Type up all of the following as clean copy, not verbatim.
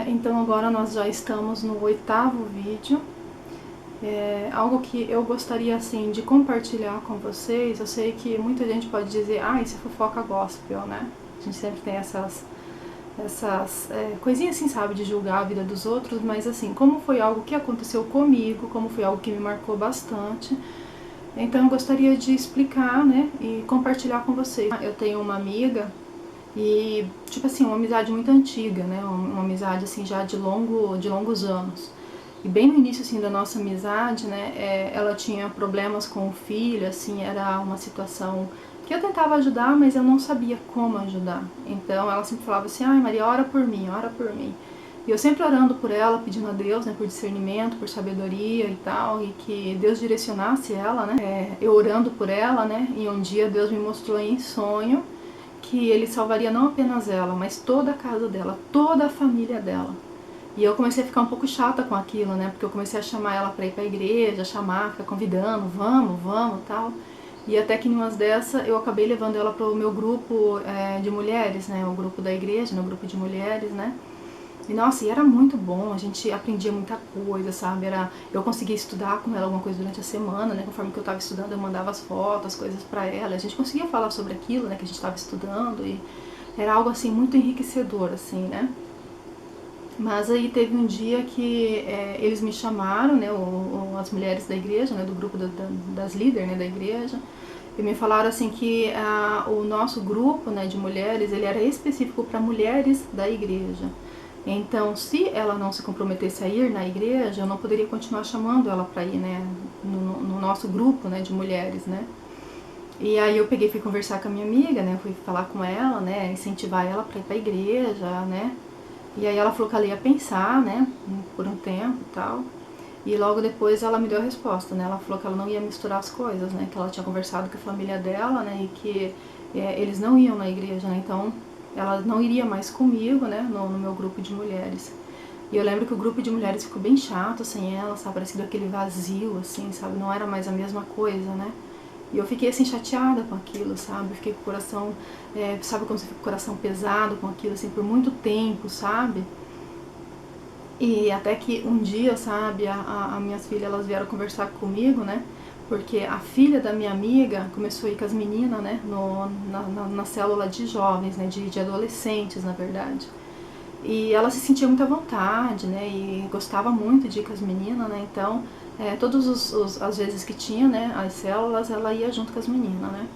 Então agora nós já estamos no 8º vídeo. Algo que eu gostaria assim de compartilhar com vocês. Eu sei que muita gente pode dizer, isso é fofoca gospel, né? A gente sempre tem essas coisinhas assim, sabe, de julgar a vida dos outros, mas assim, como foi algo que aconteceu comigo, como foi algo que me marcou bastante, então eu gostaria de explicar, né, e compartilhar com vocês. Eu tenho uma amiga e, tipo assim, uma amizade muito antiga, né, uma amizade assim já de longos anos. E bem no início assim da nossa amizade, né, ela tinha problemas com o filho, assim, era uma situação que eu tentava ajudar, mas eu não sabia como ajudar. Então ela sempre falava assim, Maria, ora por mim, ora por mim. E eu sempre orando por ela, pedindo a Deus, né, por discernimento, por sabedoria e tal, e que Deus direcionasse ela, né, eu orando por ela, né, e um dia Deus me mostrou em sonho que Ele salvaria não apenas ela, mas toda a casa dela, toda a família dela. E eu comecei a ficar um pouco chata com aquilo, né? Porque eu comecei a chamar ela pra ir pra igreja, ficar convidando, vamos, tal. E até que em umas dessas eu acabei levando ela pro meu grupo de mulheres, né? O grupo da igreja, no grupo de mulheres, né? E nossa, e era muito bom, a gente aprendia muita coisa, sabe? Eu conseguia estudar com ela alguma coisa durante a semana, né? Conforme que eu tava estudando, eu mandava as fotos, as coisas pra ela. A gente conseguia falar sobre aquilo, né? Que a gente tava estudando e era algo assim muito enriquecedor, assim, né? Mas aí teve um dia que eles me chamaram, né, as mulheres da igreja, né, do grupo das líderes, né, da igreja, e me falaram assim que o nosso grupo, né, de mulheres, ele era específico para mulheres da igreja. Então, se ela não se comprometesse a ir na igreja, eu não poderia continuar chamando ela para ir, né, no nosso grupo, né, de mulheres, né. E aí eu peguei e fui conversar com a minha amiga, né, fui falar com ela, né, incentivar ela para ir para a igreja, né. E aí ela falou que ela ia pensar, né, por um tempo e tal. E logo depois ela me deu a resposta, né, ela falou que ela não ia misturar as coisas, né, que ela tinha conversado com a família dela, né, e que eles não iam na igreja, né, então ela não iria mais comigo, né, no meu grupo de mulheres. E eu lembro que o grupo de mulheres ficou bem chato sem ela, sabe, parecia aquele vazio, assim, sabe, não era mais a mesma coisa, né. E eu fiquei assim chateada com aquilo, sabe? Eu fiquei com o coração, sabe quando você fica com o coração pesado com aquilo, assim, por muito tempo, sabe? E até que um dia, sabe, as minhas filhas, elas vieram conversar comigo, né? Porque a filha da minha amiga começou a ir com as meninas, né? Na célula de jovens, né? De adolescentes, na verdade. E ela se sentia muito à vontade, né? E gostava muito de ir com as meninas, né? Então, todas as vezes que tinha, né? As células, ela ia junto com as meninas, né?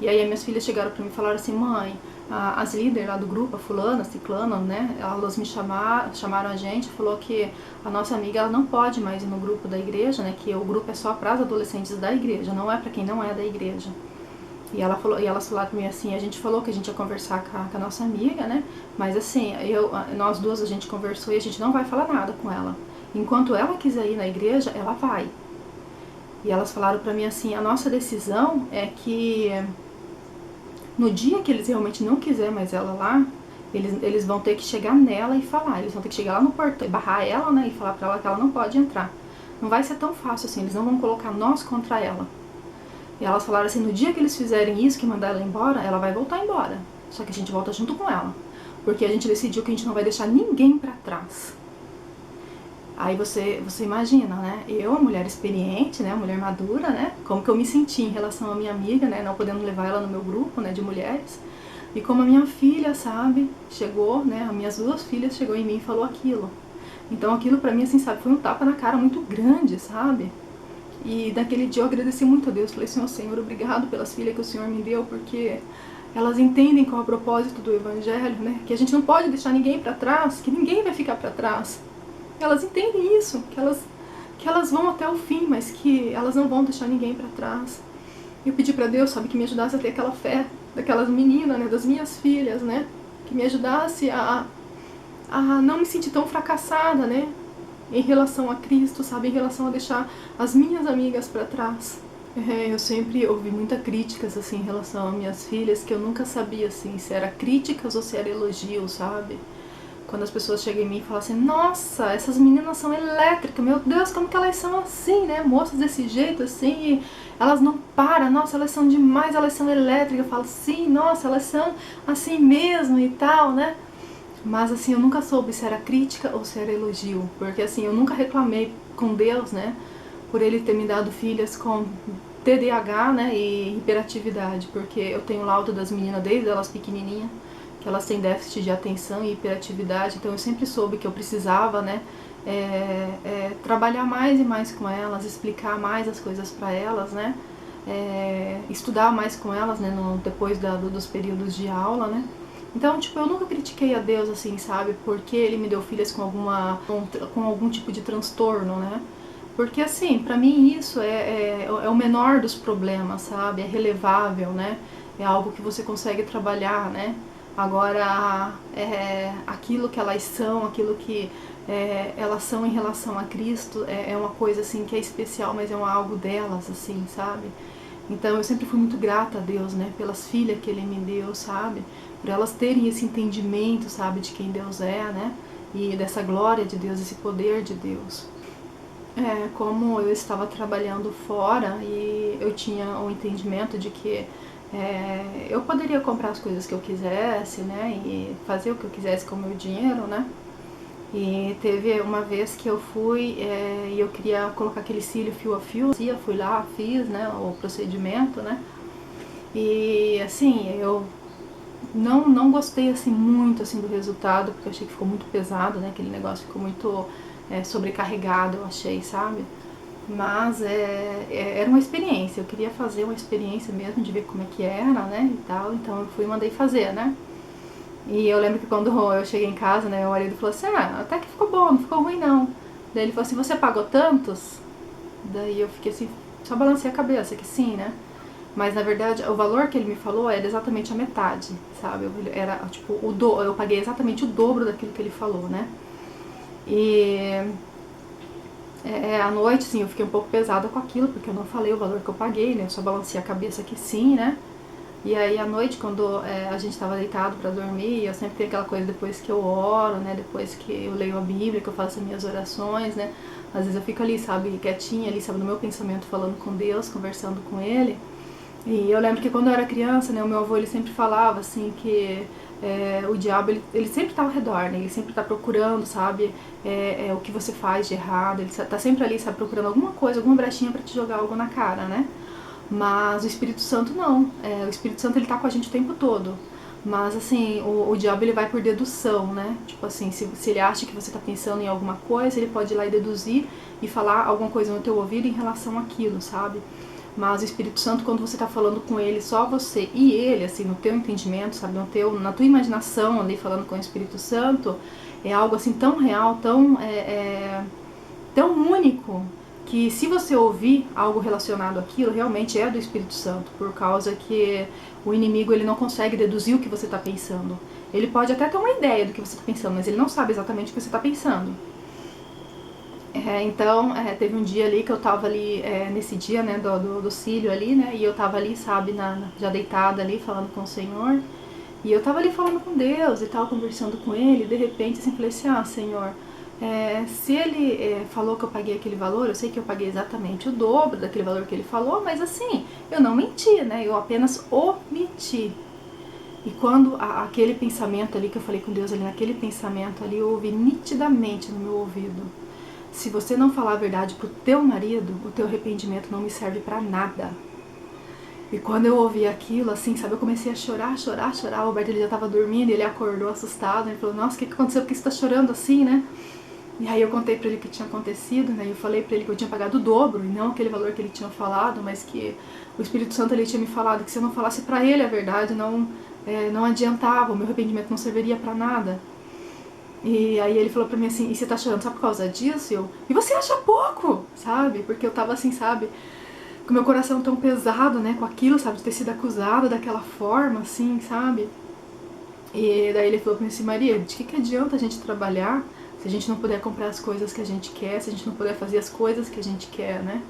E aí as minhas filhas chegaram pra mim e falaram assim, mãe, as líderes lá do grupo, a fulana, a ciclana, né? Elas me chamaram a gente, falou que a nossa amiga, ela não pode mais ir no grupo da igreja, né? Que o grupo é só para as adolescentes da igreja, não é para quem não é da igreja. E elas falaram pra mim assim, a gente falou que a gente ia conversar com a nossa amiga, né? Mas assim, nós duas a gente conversou e a gente não vai falar nada com ela. Enquanto ela quiser ir na igreja, ela vai. E elas falaram pra mim assim, a nossa decisão é que no dia que eles realmente não quiserem mais ela lá, eles vão ter que chegar nela e falar. Eles vão ter que chegar lá no portão e barrar ela, né? E falar pra ela que ela não pode entrar. Não vai ser tão fácil assim, eles não vão colocar nós contra ela. E elas falaram assim, no dia que eles fizerem isso, que mandar ela embora, ela vai voltar embora. Só que a gente volta junto com ela. Porque a gente decidiu que a gente não vai deixar ninguém pra trás. Aí você imagina, né? Eu, uma mulher experiente, né? Uma mulher madura, né? Como que eu me senti em relação à minha amiga, né? Não podendo levar ela no meu grupo, né? De mulheres. E como a minha filha, sabe? Chegou, né? As minhas duas filhas chegou em mim e falou aquilo. Então aquilo pra mim, assim, sabe? Foi um tapa na cara muito grande, sabe? E naquele dia eu agradeci muito a Deus, falei, Senhor, obrigado pelas filhas que o Senhor me deu, porque elas entendem qual é o propósito do Evangelho, né? Que a gente não pode deixar ninguém pra trás, que ninguém vai ficar pra trás. Elas entendem isso, que elas vão até o fim, mas que elas não vão deixar ninguém pra trás. Eu pedi pra Deus, sabe, que me ajudasse a ter aquela fé daquelas meninas, né, das minhas filhas, né? Que me ajudasse a não me sentir tão fracassada, né? Em relação a Cristo, sabe? Em relação a deixar as minhas amigas pra trás. Eu sempre ouvi muitas críticas, assim, em relação às minhas filhas, que eu nunca sabia, assim, se era críticas ou se era elogio, sabe? Quando as pessoas chegam em mim e falam assim, nossa, essas meninas são elétricas, meu Deus, como que elas são assim, né? Moças desse jeito, assim, elas não param, nossa, elas são demais, elas são elétricas. Eu falo, sim, nossa, elas são assim mesmo e tal, né? Mas assim, eu nunca soube se era crítica ou se era elogio, porque assim, eu nunca reclamei com Deus, né, por ele ter me dado filhas com TDAH, né, e hiperatividade, porque eu tenho o laudo das meninas desde elas pequenininhas, que elas têm déficit de atenção e hiperatividade, então eu sempre soube que eu precisava, né, trabalhar mais e mais com elas, explicar mais as coisas para elas, né, estudar mais com elas, né, depois dos períodos de aula, né. Então, tipo, eu nunca critiquei a Deus, assim, sabe, porque ele me deu filhas com algum tipo de transtorno, né. Porque, assim, pra mim isso é o menor dos problemas, sabe, é relevável, né, é algo que você consegue trabalhar, né. Agora, aquilo que elas são, aquilo que elas são em relação a Cristo, é uma coisa, assim, que é especial, mas é algo delas, assim, sabe. Então eu sempre fui muito grata a Deus, né, pelas filhas que Ele me deu, sabe, por elas terem esse entendimento, sabe, de quem Deus é, né, e dessa glória de Deus, esse poder de Deus. Como eu estava trabalhando fora e eu tinha o entendimento de que eu poderia comprar as coisas que eu quisesse, né, e fazer o que eu quisesse com o meu dinheiro, né. E teve uma vez que eu fui e eu queria colocar aquele cílio fio a fio, eu fui lá, fiz, né, o procedimento, né, e assim, eu não gostei assim muito assim do resultado, porque eu achei que ficou muito pesado, né, aquele negócio ficou muito sobrecarregado, eu achei, sabe, mas era uma experiência, eu queria fazer uma experiência mesmo, de ver como é que era, né, e tal, então eu fui e mandei fazer, né. E eu lembro que quando eu cheguei em casa, né, meu marido falou assim, até que ficou bom, não ficou ruim não. Daí ele falou assim, você pagou tantos? Daí eu fiquei assim, só balancei a cabeça, que sim, né. Mas na verdade o valor que ele me falou era exatamente a metade, sabe, era tipo, eu paguei exatamente o dobro daquilo que ele falou, né. E à noite, assim, eu fiquei um pouco pesada com aquilo, porque eu não falei o valor que eu paguei, né, eu só balancei a cabeça que sim, né. E aí à noite, quando a gente estava deitado para dormir, eu sempre tenho aquela coisa depois que eu oro, né, depois que eu leio a Bíblia, que eu faço as minhas orações, né, às vezes eu fico ali, sabe, quietinha ali, sabe, no meu pensamento, falando com Deus, conversando com Ele. E eu lembro que quando eu era criança, né, o meu avô, ele sempre falava, assim, que o diabo, ele sempre tá ao redor, né, ele sempre tá procurando, sabe, o que você faz de errado, ele tá sempre ali, sabe, procurando alguma coisa, alguma brechinha pra te jogar algo na cara, né. Mas o Espírito Santo não, o Espírito Santo ele tá com a gente o tempo todo. Mas assim, o diabo ele vai por dedução, né? Tipo assim, se ele acha que você tá pensando em alguma coisa, ele pode ir lá e deduzir e falar alguma coisa no teu ouvido em relação àquilo, sabe? Mas o Espírito Santo, quando você tá falando com ele, só você e ele, assim, no teu entendimento, sabe, na tua imaginação ali, falando com o Espírito Santo, é algo assim tão real, tão único, que se você ouvir algo relacionado àquilo, realmente é do Espírito Santo, por causa que o inimigo ele não consegue deduzir o que você está pensando. Ele pode até ter uma ideia do que você está pensando, mas ele não sabe exatamente o que você está pensando. Então, teve um dia ali que eu tava ali, nesse dia, né, do cílio ali, né, e eu tava ali, sabe, já deitada ali, falando com o Senhor, e eu tava ali falando com Deus e tal, conversando com Ele, e de repente, assim, falei assim, Senhor, se Ele falou que eu paguei aquele valor, eu sei que eu paguei exatamente o dobro daquele valor que Ele falou, mas assim, eu não menti, né, eu apenas omiti. E quando aquele pensamento ali que eu falei com Deus ali, naquele pensamento ali, eu ouvi nitidamente no meu ouvido, se você não falar a verdade pro teu marido, o teu arrependimento não me serve pra nada. E quando eu ouvi aquilo, assim, sabe, eu comecei a chorar, chorar, chorar. O Alberto, ele já tava dormindo, ele acordou assustado, ele falou, nossa, o que aconteceu, por que você tá chorando assim, né? E aí eu contei pra ele o que tinha acontecido, né, eu falei pra ele que eu tinha pagado o dobro, e não aquele valor que ele tinha falado, mas que o Espírito Santo, ele tinha me falado que se eu não falasse pra ele a verdade, não adiantava, o meu arrependimento não serviria pra nada. E aí ele falou pra mim assim, e você tá chorando só por causa disso? E você acha pouco, sabe? Porque eu tava assim, sabe, com meu coração tão pesado, né, com aquilo, sabe, de ter sido acusada daquela forma, assim, sabe? E daí ele falou pra mim assim, Maria, de que adianta a gente trabalhar se a gente não puder comprar as coisas que a gente quer, se a gente não puder fazer as coisas que a gente quer, né?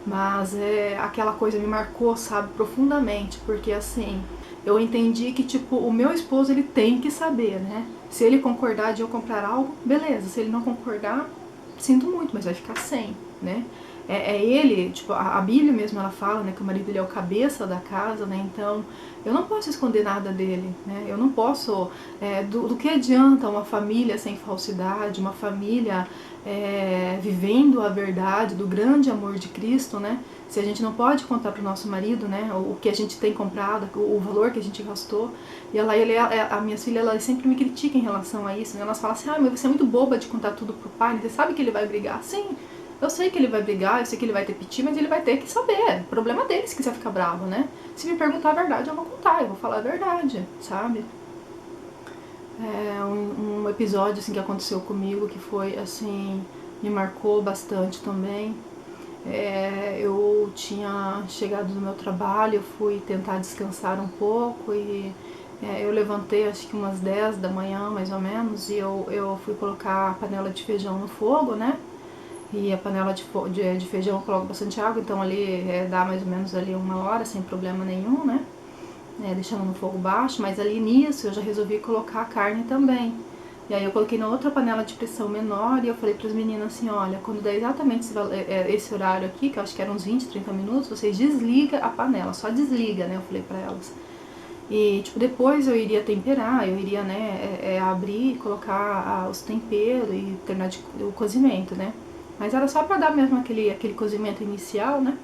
Mas aquela coisa me marcou, sabe, profundamente, porque assim, eu entendi que, tipo, o meu esposo, ele tem que saber, né? Se ele concordar de eu comprar algo, beleza. Se ele não concordar, sinto muito, mas vai ficar sem. né? É ele, tipo, a Bíblia mesmo ela fala, né, que o marido ele é o cabeça da casa, né? Então eu não posso esconder nada dele, né? Eu não posso, do que adianta uma família sem falsidade, uma família vivendo a verdade do grande amor de Cristo, né? Se a gente não pode contar para o nosso marido, né, o que a gente tem comprado, o valor que a gente gastou. E a minha filha, ela sempre me critica em relação a isso, né? Elas falam assim, mas você é muito boba de contar tudo pro pai, você sabe que ele vai brigar? Sim, eu sei que ele vai brigar, eu sei que ele vai ter piti, mas ele vai ter que saber. Problema dele se quiser ficar bravo, né? Se me perguntar a verdade, eu vou contar, eu vou falar a verdade, sabe? Um episódio assim que aconteceu comigo que foi assim, me marcou bastante também. Eu tinha chegado do meu trabalho, eu fui tentar descansar um pouco e eu levantei acho que umas 10 da manhã mais ou menos e eu fui colocar a panela de feijão no fogo, né? E a panela de feijão eu coloco bastante água, então ali dá mais ou menos ali 1 hora sem problema nenhum, né? Deixando no fogo baixo, mas ali nisso eu já resolvi colocar a carne também. E aí eu coloquei na outra panela de pressão menor e eu falei para as meninas assim, olha, quando der exatamente esse horário aqui, que eu acho que eram uns 20, 30 minutos, vocês desligam a panela, só desliga, né? Eu falei para elas. E, tipo, depois eu iria temperar, eu iria, né, abrir, colocar os temperos e terminar o cozimento, né? Mas era só pra dar mesmo aquele cozimento inicial, né?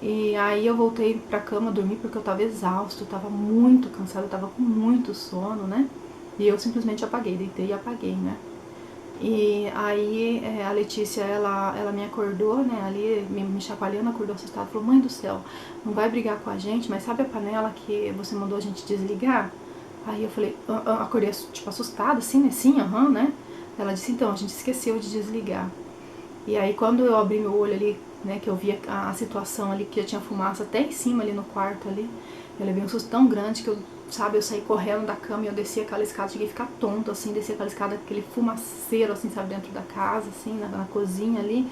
E aí eu voltei pra cama dormir porque eu tava exausto, eu tava muito cansada, eu tava com muito sono, né? E eu simplesmente apaguei, deitei e apaguei, né? E aí a Letícia, ela me acordou, né, ali me chacoalhando, acordou assustada, falou, mãe do céu, não vai brigar com a gente, mas sabe a panela que você mandou a gente desligar? Aí eu falei, acordei tipo assustada, assim, né, sim, aham, né? Ela disse, então, a gente esqueceu de desligar. E aí quando eu abri meu olho ali, né, que eu vi a situação ali, que já tinha fumaça até em cima ali no quarto ali, eu levei um susto tão grande que eu saí correndo da cama e eu desci aquela escada, cheguei a ficar tonto, assim, desci aquela escada, aquele fumaceiro, assim, sabe, dentro da casa, assim, na cozinha ali,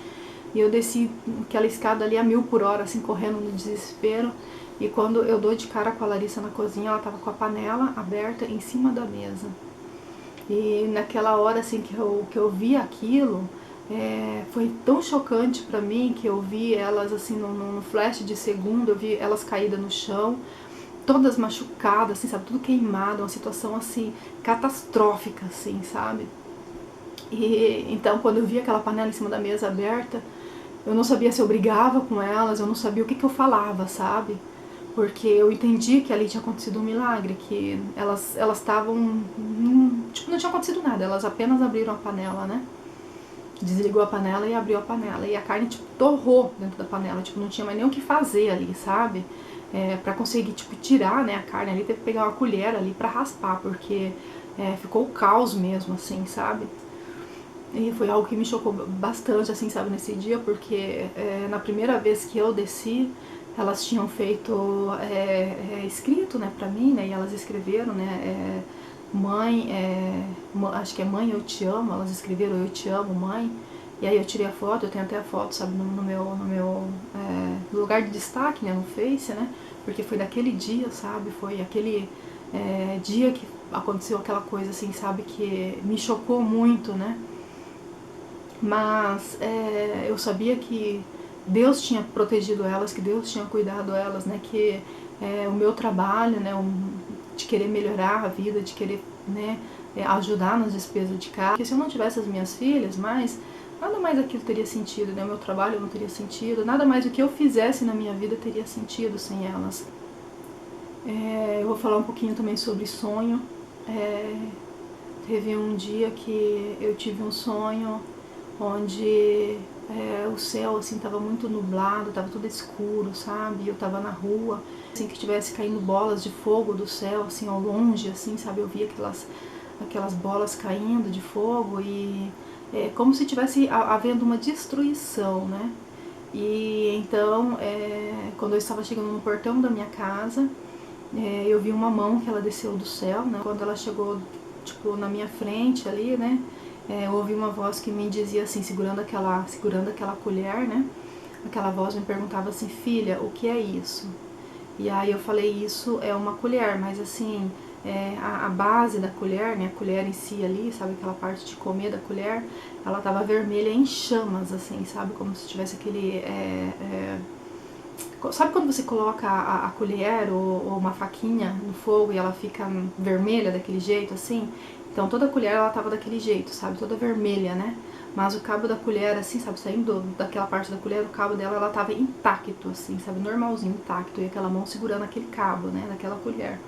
e eu desci aquela escada ali a 1000 por hora, assim, correndo no desespero, e quando eu dou de cara com a Larissa na cozinha, ela tava com a panela aberta em cima da mesa. E naquela hora, assim, que eu vi aquilo, foi tão chocante pra mim que eu vi elas, assim, no flash de segundo, eu vi elas caídas no chão, todas machucadas, assim, sabe, tudo queimado, uma situação, assim, catastrófica, assim, sabe? E então, quando eu vi aquela panela em cima da mesa aberta, eu não sabia se eu brigava com elas, eu não sabia o que eu falava, sabe? Porque eu entendi que ali tinha acontecido um milagre, que elas estavam, tipo, não tinha acontecido nada, elas apenas abriram a panela, né? Desligou a panela e abriu a panela, e a carne, tipo, torrou dentro da panela, tipo, não tinha mais nem o que fazer ali, sabe? Pra conseguir, tipo, tirar, né, a carne ali, teve que pegar uma colher ali pra raspar, porque ficou o caos mesmo, assim, sabe? E foi algo que me chocou bastante, assim, sabe, nesse dia, porque na primeira vez que eu desci, elas tinham feito escrito, né, pra mim, né, e elas escreveram, né, mãe, acho que é mãe, eu te amo, elas escreveram eu te amo, mãe, e aí eu tirei a foto, eu tenho até a foto, sabe, no meu lugar de destaque, né, no Face, né, porque foi daquele dia, sabe, foi aquele dia que aconteceu aquela coisa, assim, sabe, que me chocou muito, né, mas eu sabia que Deus tinha protegido elas, que Deus tinha cuidado elas, né, que o meu trabalho, né, de querer melhorar a vida, de querer, né, ajudar nas despesas de casa, porque se eu não tivesse as minhas filhas, mas nada mais aquilo teria sentido, né, o meu trabalho não teria sentido, nada mais o que eu fizesse na minha vida teria sentido sem elas. Eu vou falar um pouquinho também sobre sonho. Teve um dia que eu tive um sonho onde o céu, assim, tava muito nublado, tava tudo escuro, sabe? Eu tava na rua, assim, que tivesse caindo bolas de fogo do céu, assim, ao longe, assim, sabe? Eu via aquelas bolas caindo de fogo e como se tivesse havendo uma destruição, né? E então, quando eu estava chegando no portão da minha casa, eu vi uma mão que ela desceu do céu, né? Quando ela chegou, tipo, na minha frente ali, né? Eu ouvi uma voz que me dizia assim, segurando aquela colher, né? Aquela voz me perguntava assim, filha, o que é isso? E aí eu falei, isso é uma colher, mas assim, a base da colher, né, a colher em si ali, sabe, aquela parte de comer da colher, ela tava vermelha em chamas, assim, sabe, como se tivesse aquele... sabe quando você coloca a colher ou uma faquinha no fogo e ela fica vermelha daquele jeito, assim? Então toda a colher ela tava daquele jeito, sabe, toda vermelha, né? Mas o cabo da colher, assim, sabe, saindo daquela parte da colher, o cabo dela, ela tava intacto, assim, sabe, normalzinho, intacto, e aquela mão segurando aquele cabo, né, daquela colher.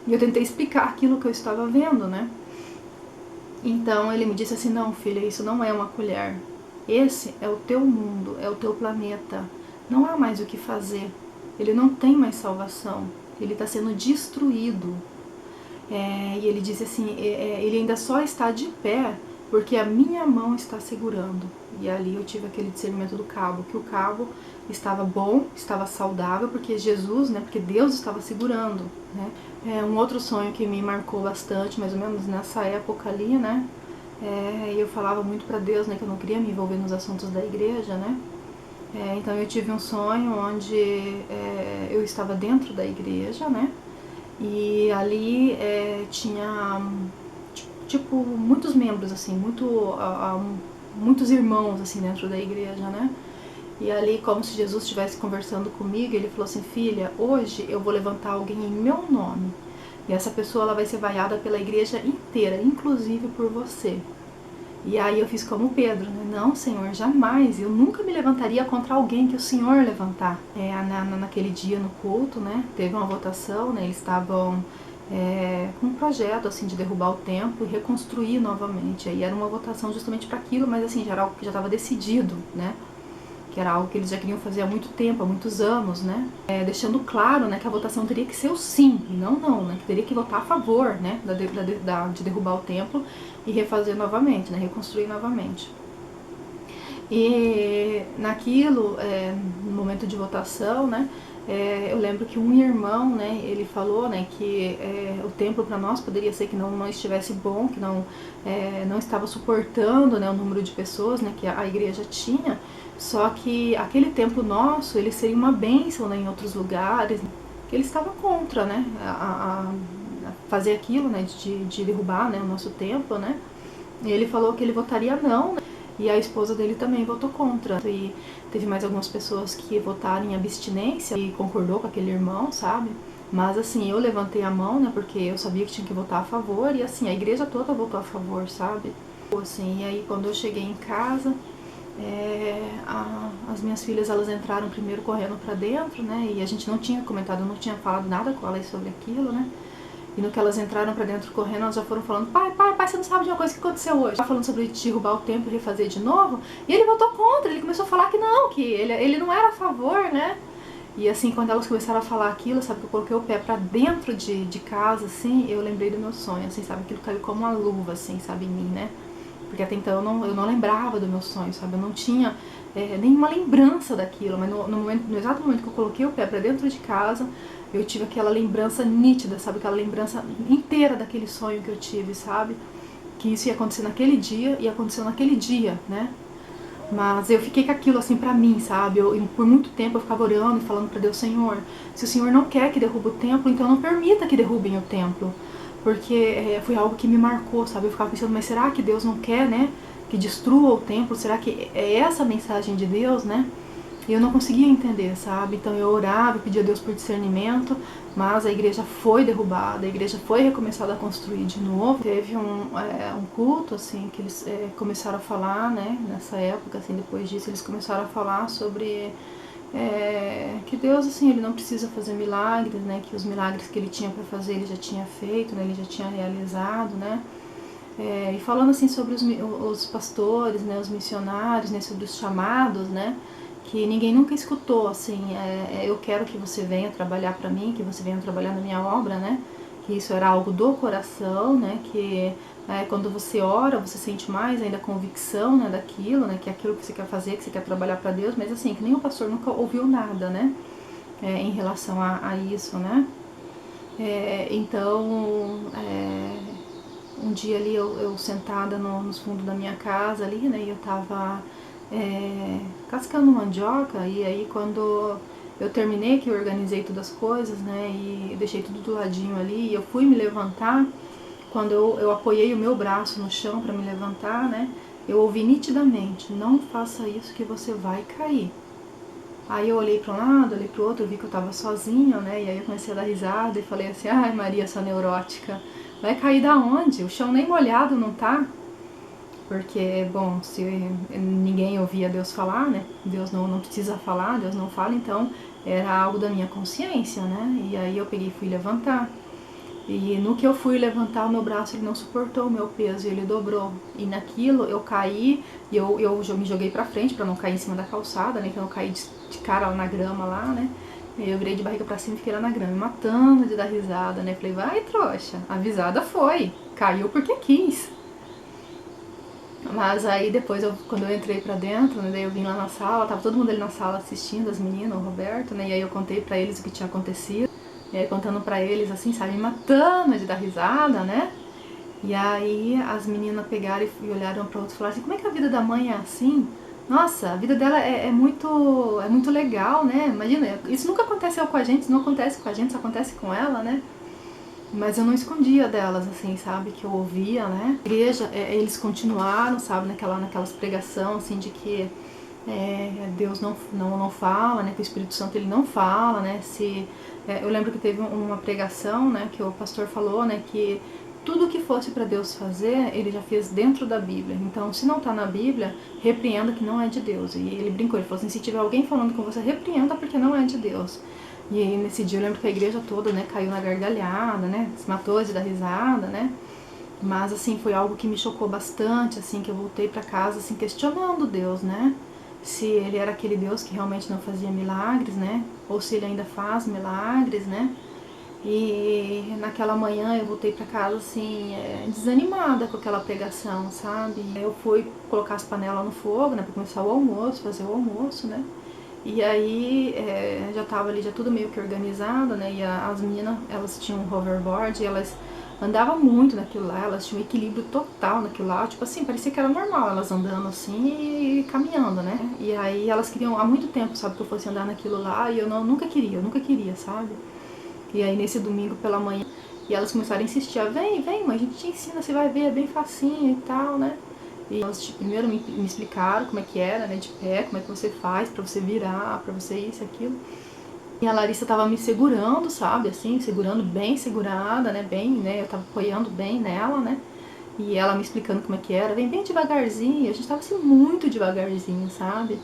E eu tentei explicar aquilo que eu estava vendo, né? Então ele me disse assim, não, filha, isso não é uma colher. Esse é o teu mundo, é o teu planeta. Não há mais o que fazer. Ele não tem mais salvação. Ele está sendo destruído. E ele disse assim, ele ainda só está de pé porque a minha mão está segurando. E ali eu tive aquele discernimento do cabo, que o cabo estava bom, estava saudável, porque Jesus, né, porque Deus estava segurando, né. Um outro sonho que me marcou bastante, mais ou menos nessa época ali, né, e eu falava muito para Deus, né, que eu não queria me envolver nos assuntos da igreja, né. Então eu tive um sonho onde eu estava dentro da igreja, né, e ali tinha tipo muitos membros, assim, muitos irmãos, assim, dentro da igreja, né. E ali, como se Jesus estivesse conversando comigo, ele falou assim, filha, hoje eu vou levantar alguém em meu nome. E essa pessoa ela vai ser vaiada pela igreja inteira, inclusive por você. E aí eu fiz como Pedro, né? Não, Senhor, jamais. Eu nunca me levantaria contra alguém que o Senhor levantar. Naquele dia no culto, né? Teve uma votação, né? Eles estavam com um projeto assim de derrubar o templo e reconstruir novamente. Aí era uma votação justamente para aquilo, mas assim, já era algo que já estava decidido, né? Que era algo que eles já queriam fazer há muito tempo, há muitos anos, né? Deixando claro, né, que a votação teria que ser o sim, e não, né? Que teria que votar a favor, né, de derrubar o templo e refazer novamente, né, reconstruir novamente. E naquilo, no momento de votação, né, eu lembro que um irmão, né, ele falou, né, que o templo para nós poderia ser que não estivesse bom, que não estava suportando, né, o número de pessoas, né, que a igreja tinha, só que aquele templo nosso, ele seria uma bênção, né, em outros lugares, que ele estava contra, né, a fazer aquilo, né, de derrubar, né, o nosso templo, né, e ele falou que ele votaria não, né, e a esposa dele também votou contra. E teve mais algumas pessoas que votaram em abstinência e concordou com aquele irmão, sabe? Mas assim, eu levantei a mão, né, porque eu sabia que tinha que votar a favor, e assim, a igreja toda votou a favor, sabe? Assim, e aí quando eu cheguei em casa, as minhas filhas, elas entraram primeiro correndo pra dentro, né, e a gente não tinha comentado, eu não tinha falado nada com elas sobre aquilo, né. E no que elas entraram pra dentro correndo, elas já foram falando, pai, você não sabe de uma coisa que aconteceu hoje. Tava falando sobre derrubar o templo e refazer de novo, e ele votou contra, ele começou a falar que não, que ele não era a favor, né. E assim, quando elas começaram a falar aquilo, sabe, que eu coloquei o pé pra dentro de casa, assim, eu lembrei do meu sonho, assim, sabe, aquilo caiu como uma luva, assim, sabe, em mim, né. Porque até então eu não lembrava do meu sonho, sabe, eu não tinha nenhuma lembrança daquilo, mas no exato momento que eu coloquei o pé pra dentro de casa, eu tive aquela lembrança nítida, sabe, aquela lembrança inteira daquele sonho que eu tive, sabe, que isso ia acontecer naquele dia, e aconteceu naquele dia, né. Mas eu fiquei com aquilo assim pra mim, sabe, por muito tempo eu ficava orando e falando pra Deus, Senhor, se o Senhor não quer que derrube o templo, então não permita que derrubem o templo, porque foi algo que me marcou, sabe, eu ficava pensando, mas será que Deus não quer, né, que destrua o templo, será que é essa a mensagem de Deus, né? E eu não conseguia entender, sabe? Então eu orava, pedia a Deus por discernimento, mas a igreja foi derrubada, a igreja foi recomeçada a construir de novo. Teve um culto, assim, que eles começaram a falar, né? Nessa época, assim, depois disso, eles começaram a falar sobre que Deus, assim, ele não precisa fazer milagres, né? Que os milagres que ele tinha para fazer, ele já tinha feito, né? Ele já tinha realizado, né? E falando, assim, sobre os pastores, né? Os missionários, né? Sobre os chamados, né? Que ninguém nunca escutou, assim, eu quero que você venha trabalhar para mim, que você venha trabalhar na minha obra, né, que isso era algo do coração, né, que quando você ora, você sente mais ainda a convicção, né, daquilo, né, que é aquilo que você quer fazer, que você quer trabalhar para Deus, mas assim, que nem o pastor nunca ouviu nada, né, em relação a isso, né. Então, um dia ali eu sentada nos fundos da minha casa ali, né, e eu tava cascando mandioca, e aí quando eu terminei, que eu organizei todas as coisas, né, e deixei tudo do ladinho ali, e eu fui me levantar, quando eu apoiei o meu braço no chão para me levantar, né, eu ouvi nitidamente: não faça isso que você vai cair. Aí eu olhei para um lado, olhei para o outro, eu vi que eu estava sozinha, né, e aí eu comecei a dar risada e falei assim: ai Maria, sua neurótica, vai cair da onde? O chão nem molhado não tá. Porque, bom, se ninguém ouvia Deus falar, né? Deus não precisa falar, Deus não fala, então era algo da minha consciência, né? E aí eu peguei e fui levantar. E no que eu fui levantar, o meu braço ele não suportou o meu peso, ele dobrou. E naquilo eu caí, e eu me joguei pra frente pra não cair em cima da calçada, né? Então eu caí de cara lá na grama lá, né? E eu virei de barriga pra cima e fiquei lá na grama, me matando de dar risada, né? Falei: vai, trouxa, avisada foi, caiu porque quis. Mas aí depois, quando eu entrei pra dentro, né, daí eu vim lá na sala, tava todo mundo ali na sala assistindo, as meninas, o Roberto, né, e aí eu contei pra eles o que tinha acontecido, e aí contando pra eles, assim, sabe, me matando de dar risada, né, e aí as meninas pegaram e olharam pra outra e falaram assim: como é que a vida da mãe é assim? Nossa, a vida dela é muito legal, né, imagina, isso nunca aconteceu com a gente, não acontece com a gente, só acontece com ela, né. Mas eu não escondia delas, assim, sabe, que eu ouvia, né. A igreja, eles continuaram, sabe, naquelas pregação, assim, de que Deus não fala, né, que o Espírito Santo ele não fala, né. Eu lembro que teve uma pregação, né, que o pastor falou, né, que tudo que fosse para Deus fazer, ele já fez dentro da Bíblia. Então, se não está na Bíblia, repreenda que não é de Deus. E ele brincou, ele falou assim: se tiver alguém falando com você, repreenda porque não é de Deus. E aí, nesse dia eu lembro que a igreja toda, né, caiu na gargalhada, né, se matou de dar risada, né. Mas, assim, foi algo que me chocou bastante, assim, que eu voltei para casa, assim, questionando Deus, né, se ele era aquele Deus que realmente não fazia milagres, né, ou se ele ainda faz milagres, né. E naquela manhã eu voltei para casa, assim, desanimada com aquela pregação, sabe. Eu fui colocar as panelas no fogo, né, para começar o almoço, fazer o almoço, né. E aí já tava ali, já tudo meio que organizado, né, e as meninas, elas tinham um hoverboard e elas andavam muito naquilo lá, elas tinham um equilíbrio total naquilo lá, tipo assim, parecia que era normal elas andando assim e caminhando, né. E aí elas queriam há muito tempo, sabe, que eu fosse andar naquilo lá e eu nunca queria, sabe. E aí nesse domingo pela manhã, e elas começaram a insistir: vem, mãe, a gente te ensina, você vai ver, é bem facinho e tal, né. E elas primeiro me explicaram como é que era, né, de pé, como é que você faz pra você virar, pra você isso e aquilo. E a Larissa tava me segurando, sabe, assim, segurando bem segurada, né, bem, né, eu tava apoiando bem nela, né. E ela me explicando como é que era: vem bem devagarzinho, a gente tava assim muito devagarzinho, sabe.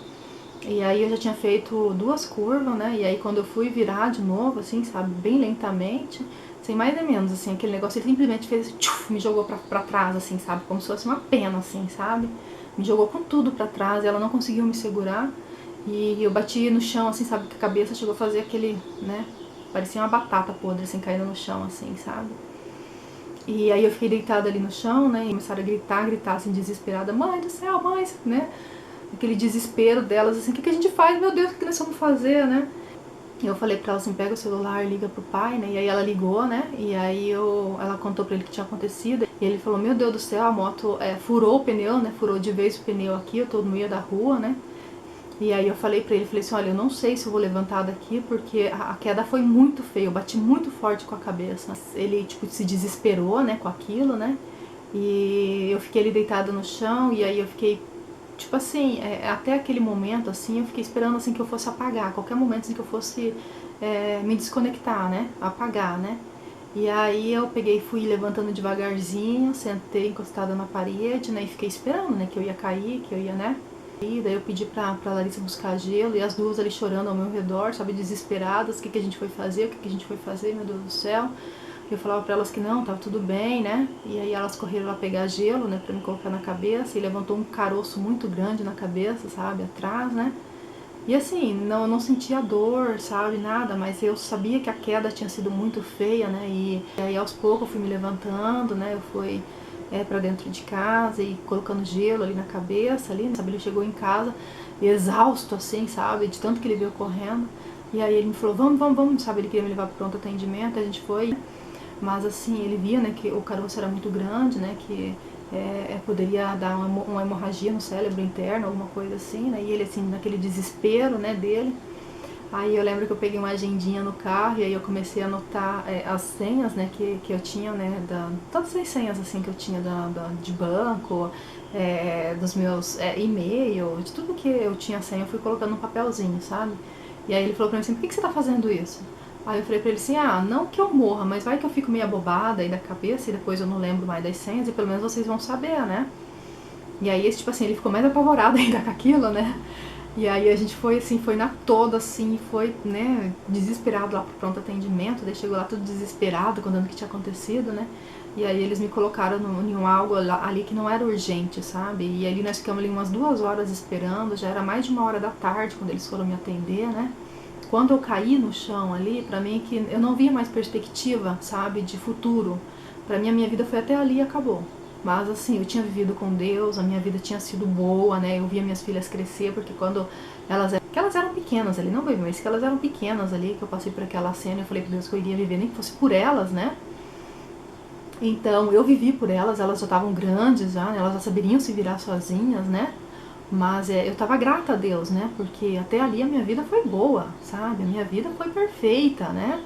E aí eu já tinha feito 2 curvas, né, e aí quando eu fui virar de novo, assim, sabe, bem lentamente, sem mais nem menos, assim, aquele negócio, ele simplesmente fez, tchuf, me jogou pra trás, assim, sabe, como se fosse uma pena, assim, sabe, me jogou com tudo pra trás, ela não conseguiu me segurar, e eu bati no chão, assim, sabe, que a cabeça chegou a fazer aquele, né, parecia uma batata podre, assim, caindo no chão, assim, sabe. E aí eu fiquei deitada ali no chão, né, e começaram a gritar, assim, desesperada: mãe do céu, mãe, né, aquele desespero delas, assim, o que a gente faz? Meu Deus, o que nós vamos fazer, né? E eu falei pra ela assim: pega o celular, liga pro pai, né? E aí ela ligou, né? E aí ela contou pra ele o que tinha acontecido. E ele falou: meu Deus do céu, a moto furou o pneu, né? Furou de vez o pneu aqui, eu tô no meio da rua, né? E aí eu falei pra ele, falei assim: olha, eu não sei se eu vou levantar daqui, porque a queda foi muito feia, eu bati muito forte com a cabeça. Ele, tipo, se desesperou, né, com aquilo, né? E eu fiquei ali deitada no chão, e aí eu fiquei, tipo assim, até aquele momento, assim, eu fiquei esperando, assim, que eu fosse apagar, qualquer momento, assim, que eu fosse me desconectar, né, apagar, né. E aí eu peguei e fui levantando devagarzinho, sentei encostada na parede, né, e fiquei esperando, né, que eu ia cair, que eu ia, né. E daí eu pedi pra Larissa buscar gelo, e as duas ali chorando ao meu redor, sabe, desesperadas: o que a gente foi fazer, o que a gente foi fazer, meu Deus do céu. Eu falava pra elas que não, tava tudo bem, né? E aí elas correram lá pegar gelo, né, pra me colocar na cabeça, e levantou um caroço muito grande na cabeça, sabe, atrás, né? E assim, eu não sentia dor, sabe, nada, mas eu sabia que a queda tinha sido muito feia, né? E aí aos poucos eu fui me levantando, né? Eu fui pra dentro de casa e colocando gelo ali na cabeça, ali, sabe? Ele chegou em casa exausto, assim, sabe, de tanto que ele veio correndo. E aí ele me falou: vamos, sabe? Ele queria me levar pro pronto atendimento, a gente foi. Mas assim, ele via, né, que o caroço era muito grande, né, que poderia dar uma hemorragia no cérebro interno, alguma coisa assim, né, e ele assim, naquele desespero, né, dele. Aí eu lembro que eu peguei uma agendinha no carro e aí eu comecei a anotar as senhas, né, que eu tinha, né, todas as senhas, assim, que eu tinha de banco, dos meus e-mail, de tudo que eu tinha senha, eu fui colocando num papelzinho, sabe? E aí ele falou pra mim assim, por que você tá fazendo isso? Aí eu falei pra ele assim, não que eu morra, mas vai que eu fico meio abobada aí da cabeça e depois eu não lembro mais das senhas e pelo menos vocês vão saber, né? E aí, tipo assim, ele ficou mais apavorado ainda com aquilo, né? E aí a gente foi assim, foi na toda, assim, foi, né, desesperado lá pro pronto atendimento, daí chegou lá tudo desesperado, contando o que tinha acontecido, né? E aí eles me colocaram em algo ali que não era urgente, sabe? E ali nós ficamos ali umas 2 horas esperando, já era mais de 1 hora da tarde quando eles foram me atender, né? Quando eu caí no chão ali, pra mim que eu não via mais perspectiva, sabe, de futuro. Pra mim a minha vida foi até ali e acabou. Mas assim, eu tinha vivido com Deus, a minha vida tinha sido boa, né? Eu via minhas filhas crescer, porque quando elas eram pequenas ali, não bem, mas que elas eram pequenas ali, que eu passei por aquela cena, eu falei pra Deus que eu iria viver, nem que fosse por elas, né? Então, eu vivi por elas, elas já estavam grandes já, né? Elas já saberiam se virar sozinhas, né? Mas eu tava grata a Deus, né? Porque até ali a minha vida foi boa, sabe? A minha vida foi perfeita, né?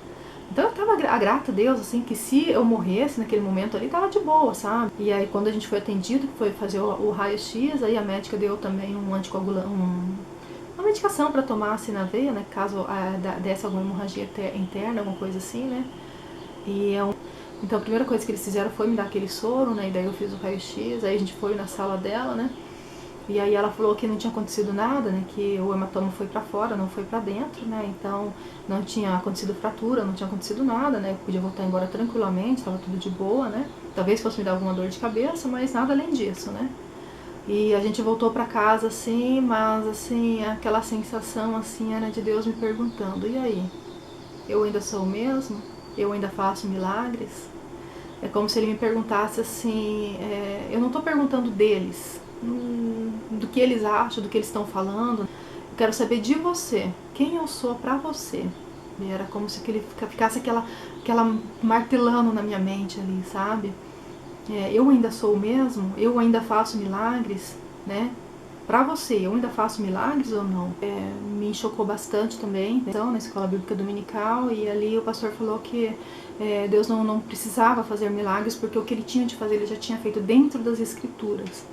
Então eu tava grata a Deus, assim, que se eu morresse naquele momento ali, tava de boa, sabe? E aí quando a gente foi atendido, que foi fazer o raio-x, aí a médica deu também um anticoagulante, uma medicação pra tomar assim na veia, né? Caso desse alguma hemorragia interna, alguma coisa assim, né? E então a primeira coisa que eles fizeram foi me dar aquele soro, né? E daí eu fiz o raio-x, aí a gente foi na sala dela, né? E aí ela falou que não tinha acontecido nada, né, que o hematoma foi pra fora, não foi pra dentro, né, então não tinha acontecido fratura, não tinha acontecido nada, né, eu podia voltar embora tranquilamente, estava tudo de boa, né, talvez fosse me dar alguma dor de cabeça, mas nada além disso, né. E a gente voltou pra casa assim, mas assim, aquela sensação assim era de Deus me perguntando, e aí, eu ainda sou o mesmo? Eu ainda faço milagres? É como se ele me perguntasse assim, eu não estou perguntando deles, do que eles acham, do que eles estão falando. Eu quero saber de você, quem eu sou pra você. E era como se ele ficasse aquela martelando na minha mente ali, sabe? Eu ainda sou o mesmo? Eu ainda faço milagres, né? Pra você, eu ainda faço milagres ou não? Me chocou bastante também, então, na escola bíblica dominical, e ali o pastor falou que Deus não precisava fazer milagres, porque o que ele tinha de fazer, ele já tinha feito dentro das escrituras.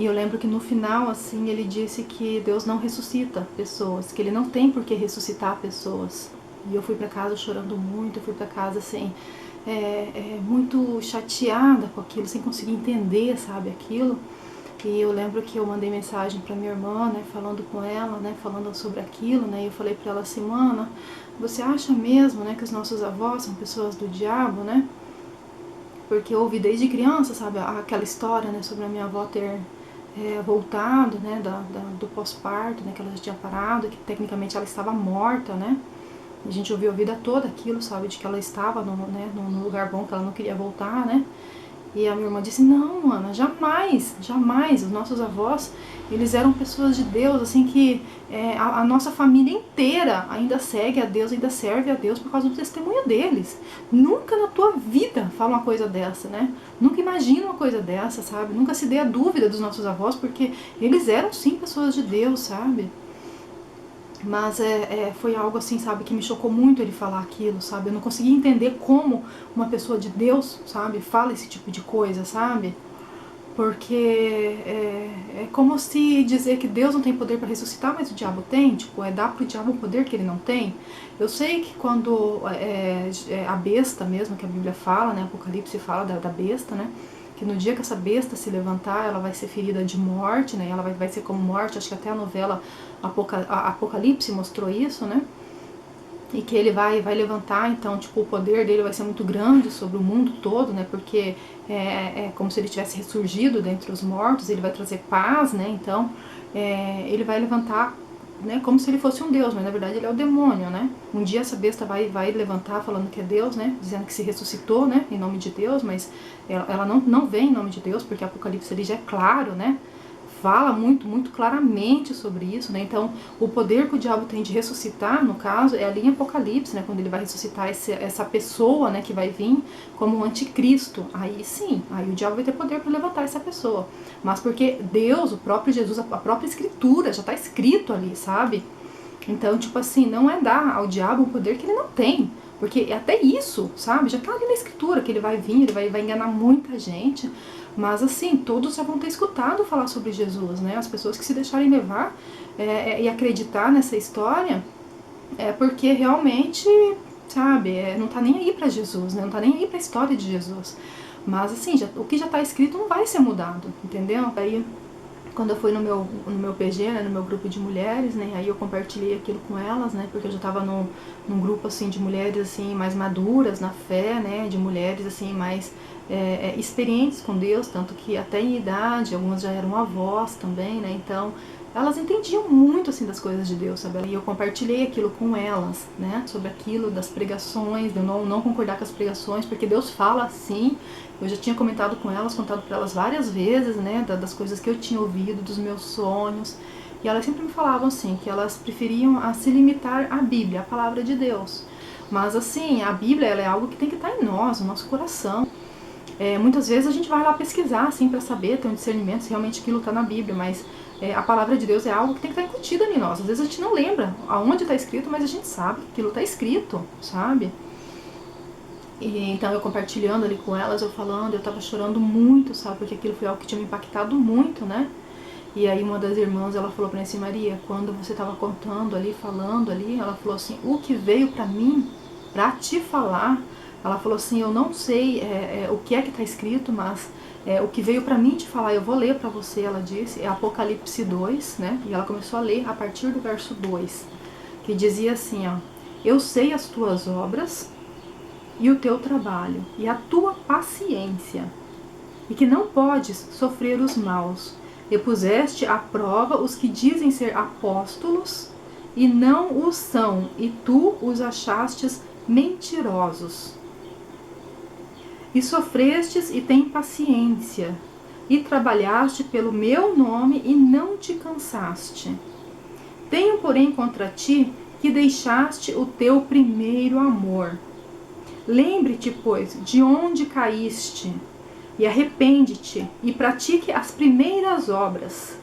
E eu lembro que no final, assim, ele disse que Deus não ressuscita pessoas, que ele não tem por que ressuscitar pessoas. E eu fui pra casa chorando muito, eu fui pra casa, assim, muito chateada com aquilo, sem conseguir entender, sabe, aquilo. E eu lembro que eu mandei mensagem pra minha irmã, né, falando com ela, né, falando sobre aquilo, né, e eu falei pra ela assim, mana, você acha mesmo, né, que os nossos avós são pessoas do diabo, né? Porque eu ouvi desde criança, sabe, aquela história, né, sobre a minha avó ter voltado, né, do pós-parto, né, que ela já tinha parado, que tecnicamente ela estava morta, né? A gente ouviu a vida toda aquilo, sabe, de que ela estava num lugar bom, que ela não queria voltar, né? E a minha irmã disse, não, Ana, jamais, jamais. Os nossos avós, eles eram pessoas de Deus, assim, que a nossa família inteira ainda segue a Deus, ainda serve a Deus por causa do testemunho deles. Nunca na tua vida fala uma coisa dessa, né? Nunca imagina uma coisa dessa, sabe? Nunca se dê a dúvida dos nossos avós, porque eles eram sim pessoas de Deus, sabe? Mas foi algo assim, sabe, que me chocou muito ele falar aquilo, sabe? Eu não conseguia entender como uma pessoa de Deus, sabe, fala esse tipo de coisa, sabe? Porque é como se dizer que Deus não tem poder para ressuscitar, mas o diabo tem, tipo, dar pro diabo um poder que ele não tem. Eu sei que quando a besta mesmo, que a Bíblia fala, né, Apocalipse fala da besta, né, que no dia que essa besta se levantar, ela vai ser ferida de morte, né, ela vai ser como morte, acho que até a novela Apocalipse mostrou isso, né, e que ele vai levantar, então, tipo, o poder dele vai ser muito grande sobre o mundo todo, né, porque é como se ele tivesse ressurgido dentre os mortos, ele vai trazer paz, né, então, ele vai levantar, né, como se ele fosse um deus, mas na verdade ele é o demônio, né. Um dia essa besta vai levantar falando que é Deus, né, dizendo que se ressuscitou, né, em nome de Deus, mas ela não vem em nome de Deus, porque Apocalipse ali já é claro, né, fala muito claramente sobre isso, né? Então, o poder que o diabo tem de ressuscitar, no caso, é ali em Apocalipse, né? Quando ele vai ressuscitar essa pessoa, né? Que vai vir como um anticristo. Aí sim, aí o diabo vai ter poder para levantar essa pessoa. Mas porque Deus, o próprio Jesus, a própria Escritura, já está escrito ali, sabe? Então, tipo assim, não é dar ao diabo um poder que ele não tem. Porque até isso, sabe, já tá ali na escritura, que ele vai vir, ele vai enganar muita gente. Mas assim, todos já vão ter escutado falar sobre Jesus, né? As pessoas que se deixarem levar e acreditar nessa história, é porque realmente, sabe, não tá nem aí pra Jesus, né? Não tá nem aí pra história de Jesus. Mas assim, o que já tá escrito não vai ser mudado, entendeu? Aí, quando eu fui no meu PG, né, no meu grupo de mulheres, né, aí eu compartilhei aquilo com elas, né, porque eu já tava num grupo, assim, de mulheres, assim, mais maduras na fé, né, de mulheres, assim, mais experientes com Deus, tanto que até em idade, algumas já eram avós também, né, então elas entendiam muito, assim, das coisas de Deus, sabe, e eu compartilhei aquilo com elas, né, sobre aquilo das pregações, de eu não concordar com as pregações, porque Deus fala assim. Eu já tinha comentado com elas, contado para elas várias vezes, né, das coisas que eu tinha ouvido, dos meus sonhos, e elas sempre me falavam assim, que elas preferiam se limitar à Bíblia, à palavra de Deus. Mas assim, a Bíblia, ela é algo que tem que estar em nós, no nosso coração. Muitas vezes a gente vai lá pesquisar, assim, para saber, ter um discernimento se realmente aquilo está na Bíblia, mas a palavra de Deus é algo que tem que estar incutida em nós. Às vezes a gente não lembra aonde está escrito, mas a gente sabe que aquilo está escrito, sabe? E então eu compartilhando ali com elas, eu falando, eu tava chorando muito, sabe? Porque aquilo foi algo que tinha me impactado muito, né? E aí uma das irmãs, ela falou pra mim assim, Maria, quando você tava contando ali, falando ali, ela falou assim, o que veio pra mim, pra te falar, ela falou assim, eu não sei o que é que tá escrito, mas o que veio pra mim te falar, eu vou ler pra você, ela disse, é Apocalipse 2, né? E ela começou a ler a partir do verso 2, que dizia assim, ó, eu sei as tuas obras, e o teu trabalho, e a tua paciência, e que não podes sofrer os maus, e puseste à prova os que dizem ser apóstolos, e não o são, e tu os achastes mentirosos. E sofrestes e tem paciência, e trabalhaste pelo meu nome e não te cansaste. Tenho, porém, contra ti que deixaste o teu primeiro amor. Lembre-te, pois, de onde caíste, e arrepende-te, e pratique as primeiras obras.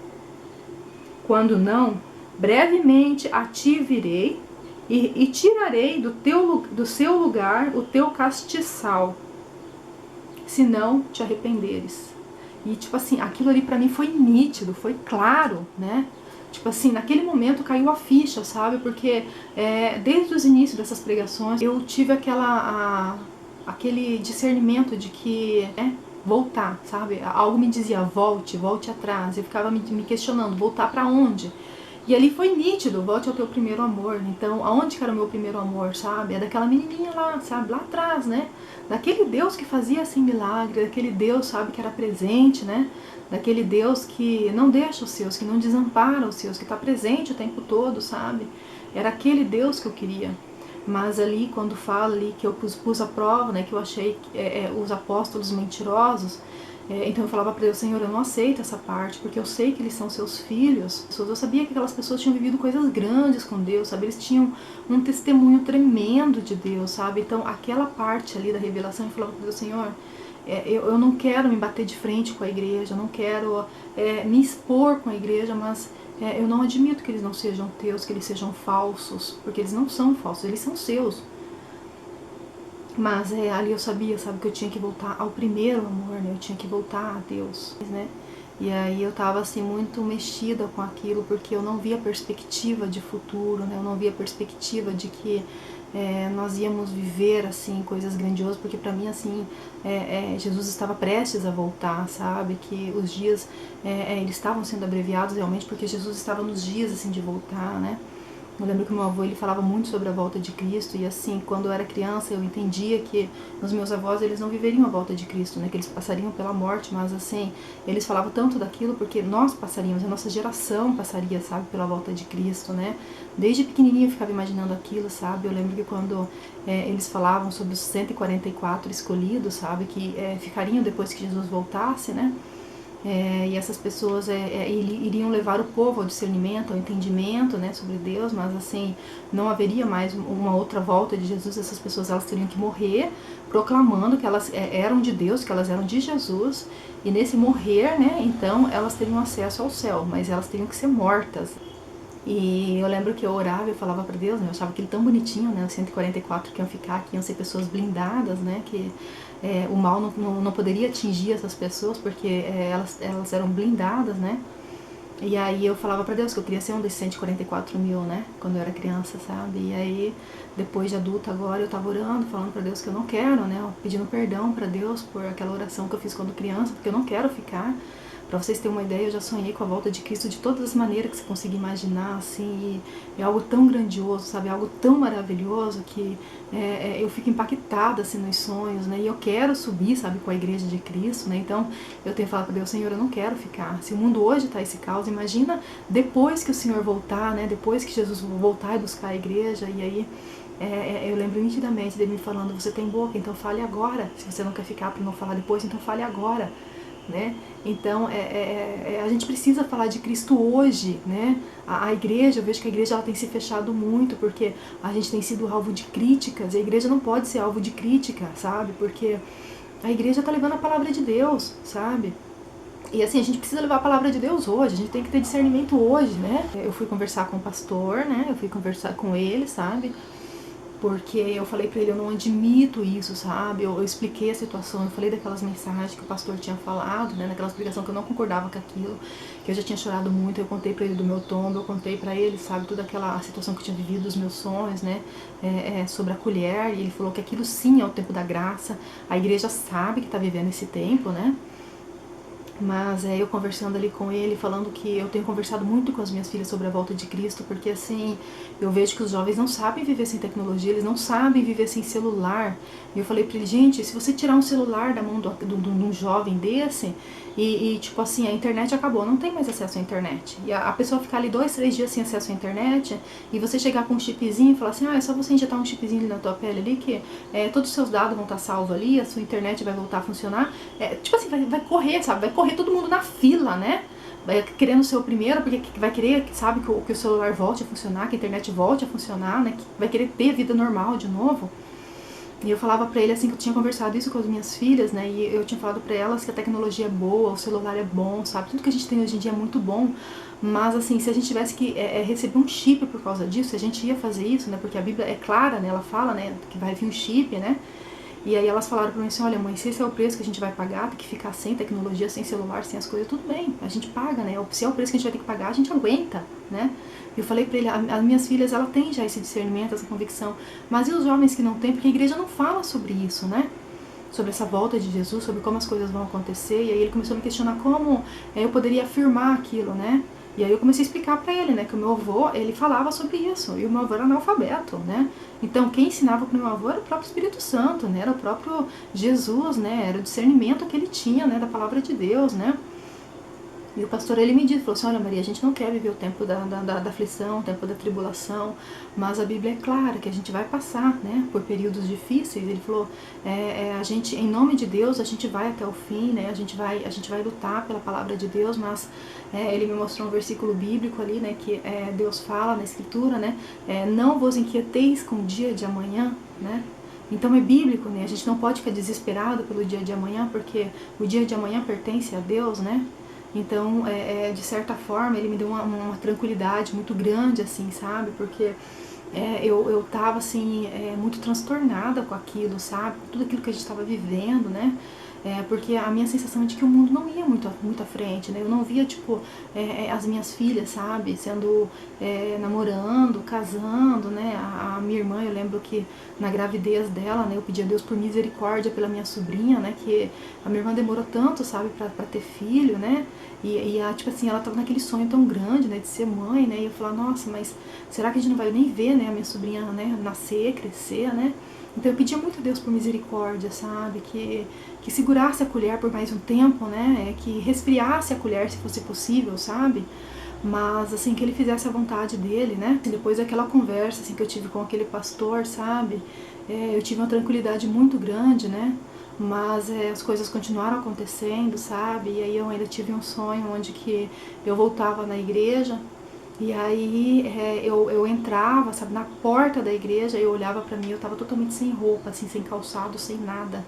Quando não, brevemente a ti virei, e tirarei do seu lugar o teu castiçal, se não te arrependeres. E tipo assim, aquilo ali pra mim foi nítido, foi claro, né? Tipo assim, naquele momento caiu a ficha, sabe? Porque desde os inícios dessas pregações eu tive aquele discernimento de que voltar, sabe? Algo me dizia, volte atrás. Eu ficava me questionando, voltar pra onde? E ali foi nítido, volte ao teu primeiro amor. Então, aonde que era o meu primeiro amor, sabe? É daquela menininha lá, sabe? Lá atrás, né? Daquele Deus que fazia assim milagre, daquele Deus, sabe, que era presente, né? Daquele Deus que não deixa os seus, que não desampara os seus, que está presente o tempo todo, sabe? Era aquele Deus que eu queria. Mas ali, quando fala ali que eu pus a prova, né, que eu achei os apóstolos mentirosos, então eu falava para Deus, Senhor, eu não aceito essa parte, porque eu sei que eles são seus filhos. Eu sabia que aquelas pessoas tinham vivido coisas grandes com Deus, sabe? Eles tinham um testemunho tremendo de Deus, sabe? Então aquela parte ali da revelação, eu falava para Deus, Senhor, eu não quero me bater de frente com a igreja, eu não quero me expor com a igreja, mas eu não admito que eles não sejam teus, que eles sejam falsos, porque eles não são falsos, eles são seus. Mas ali eu sabia, sabe, que eu tinha que voltar ao primeiro amor, né? Eu tinha que voltar a Deus, né? E aí eu tava assim muito mexida com aquilo, porque eu não via perspectiva de futuro, né? Eu não via perspectiva de que nós íamos viver assim coisas grandiosas, porque para mim assim Jesus estava prestes a voltar, sabe? Que os dias eles estavam sendo abreviados realmente, porque Jesus estava nos dias assim de voltar, né? Eu lembro que meu avô ele falava muito sobre a volta de Cristo, e assim, quando eu era criança eu entendia que os meus avós eles não viveriam a volta de Cristo, né, que eles passariam pela morte, mas assim, eles falavam tanto daquilo porque nós passaríamos, a nossa geração passaria, sabe, pela volta de Cristo, né. Desde pequenininha eu ficava imaginando aquilo, sabe. Eu lembro que quando eles falavam sobre os 144 escolhidos, sabe, que ficariam depois que Jesus voltasse, né. E essas pessoas iriam levar o povo ao discernimento, ao entendimento, né, sobre Deus, mas assim, não haveria mais uma outra volta de Jesus. Essas pessoas elas teriam que morrer proclamando que elas eram de Deus, que elas eram de Jesus, e nesse morrer, né, então elas teriam acesso ao céu, mas elas teriam que ser mortas. E eu lembro que eu orava, eu falava pra Deus, né, eu achava aquilo tão bonitinho, né, os 144 que iam ficar, que iam ser pessoas blindadas, né, que o mal não poderia atingir essas pessoas, porque elas eram blindadas, né. E aí eu falava pra Deus que eu queria ser um desses 144 mil, né, quando eu era criança, sabe. E aí, depois de adulta agora, eu tava orando, falando pra Deus que eu não quero, né, pedindo perdão pra Deus por aquela oração que eu fiz quando criança, porque eu não quero ficar. Pra vocês terem uma ideia, eu já sonhei com a volta de Cristo de todas as maneiras que você conseguir imaginar, assim, e é algo tão grandioso, sabe, algo tão maravilhoso que eu fico impactada, assim, nos sonhos, né, e eu quero subir, sabe, com a igreja de Cristo, né, então eu tenho falado para Deus, Senhor, eu não quero ficar, se o mundo hoje tá esse caos, imagina depois que o Senhor voltar, né, depois que Jesus voltar e buscar a igreja, e aí eu lembro nitidamente dele me falando, você tem boca, então fale agora, se você não quer ficar para não falar depois, então fale agora, né? Então a gente precisa falar de Cristo hoje, né? A igreja, eu vejo que a igreja ela tem se fechado muito porque a gente tem sido alvo de críticas, e a igreja não pode ser alvo de crítica, sabe? Porque a igreja está levando a palavra de Deus, sabe? E assim, a gente precisa levar a palavra de Deus hoje, a gente tem que ter discernimento hoje, né? Eu fui conversar com o pastor, né? Eu fui conversar com ele, sabe? Porque eu falei pra ele, eu não admito isso, sabe? Eu expliquei a situação, eu falei daquelas mensagens que o pastor tinha falado, né? Naquela explicação que eu não concordava com aquilo, que eu já tinha chorado muito, eu contei pra ele do meu tombo, eu contei pra ele, sabe? Toda aquela situação que eu tinha vivido, dos meus sonhos, né? Sobre a colher, e ele falou que aquilo sim é o tempo da graça, a igreja sabe que tá vivendo esse tempo, né? Mas eu conversando ali com ele, falando que eu tenho conversado muito com as minhas filhas sobre a volta de Cristo, porque assim, eu vejo que os jovens não sabem viver sem tecnologia, eles não sabem viver sem celular. E eu falei pra ele, gente, se você tirar um celular da mão de um jovem desse, tipo assim, a internet acabou, não tem mais acesso à internet. E a pessoa ficar ali 2, 3 dias sem acesso à internet, e você chegar com um chipzinho e falar assim, é só você injetar um chipzinho ali na tua pele ali, que todos os seus dados vão estar salvos ali, a sua internet vai voltar a funcionar. Tipo assim, vai correr, sabe? Vai correr todo mundo na fila, né? Querendo ser o primeiro, porque vai querer, sabe, que o celular volte a funcionar, que a internet volte a funcionar, né? Que vai querer ter vida normal de novo. E eu falava pra ele, assim, que eu tinha conversado isso com as minhas filhas, né, e eu tinha falado pra elas que a tecnologia é boa, o celular é bom, sabe, tudo que a gente tem hoje em dia é muito bom, mas, assim, se a gente tivesse que receber um chip por causa disso, a gente ia fazer isso, né, porque a Bíblia é clara, né, ela fala, né, que vai vir um chip, né, e aí elas falaram pra mim assim, olha mãe, se esse é o preço que a gente vai pagar, tem que ficar sem tecnologia, sem celular, sem as coisas, tudo bem, a gente paga, né, se é o preço que a gente vai ter que pagar, a gente aguenta, né. Eu falei pra ele, as minhas filhas, ela tem já esse discernimento, essa convicção, mas e os jovens que não têm? Porque a igreja não fala sobre isso, né? Sobre essa volta de Jesus, sobre como as coisas vão acontecer, e aí ele começou a me questionar como eu poderia afirmar aquilo, né? E aí eu comecei a explicar pra ele, né, que o meu avô, ele falava sobre isso, e o meu avô era analfabeto, né? Então quem ensinava pro meu avô era o próprio Espírito Santo, né? Era o próprio Jesus, né? Era o discernimento que ele tinha, né, da palavra de Deus, né? E o pastor, ele me disse, falou assim, olha Maria, a gente não quer viver o tempo da aflição, o tempo da tribulação, mas a Bíblia é clara que a gente vai passar, né, por períodos difíceis. Ele falou, a gente, em nome de Deus, a gente vai até o fim, né, a gente vai lutar pela palavra de Deus, mas ele me mostrou um versículo bíblico ali, né, que Deus fala na Escritura, né, não vos inquieteis com o dia de amanhã, né. Então é bíblico, né, a gente não pode ficar desesperado pelo dia de amanhã, porque o dia de amanhã pertence a Deus, né. Então, de certa forma, ele me deu uma tranquilidade muito grande, assim, sabe? Porque eu tava, assim, muito transtornada com aquilo, sabe? Tudo aquilo que a gente estava vivendo, né? Porque a minha sensação é de que o mundo não ia muito à frente, né? Eu não via, tipo, as minhas filhas, sabe? Sendo, namorando, casando, né? A minha irmã, eu lembro que na gravidez dela, né? Eu pedi a Deus por misericórdia pela minha sobrinha, né? Que a minha irmã demorou tanto, sabe? Pra ter filho, né? Tipo assim, ela tava naquele sonho tão grande, né? De ser mãe, né? E eu falava, nossa, mas será que a gente não vai nem ver, né? A minha sobrinha, né? Nascer, crescer, né? Então eu pedia muito a Deus por misericórdia, sabe? Que segurasse a colher por mais um tempo, né? Que resfriasse a colher se fosse possível, sabe? Mas, assim, que ele fizesse a vontade dele, né? E depois daquela conversa, assim, que eu tive com aquele pastor, sabe? Eu tive uma tranquilidade muito grande, né? Mas as coisas continuaram acontecendo, sabe? E aí eu ainda tive um sonho onde que eu voltava na igreja, e aí eu entrava, sabe, na porta da igreja, eu olhava pra mim, eu tava totalmente sem roupa, assim, sem calçado, sem nada.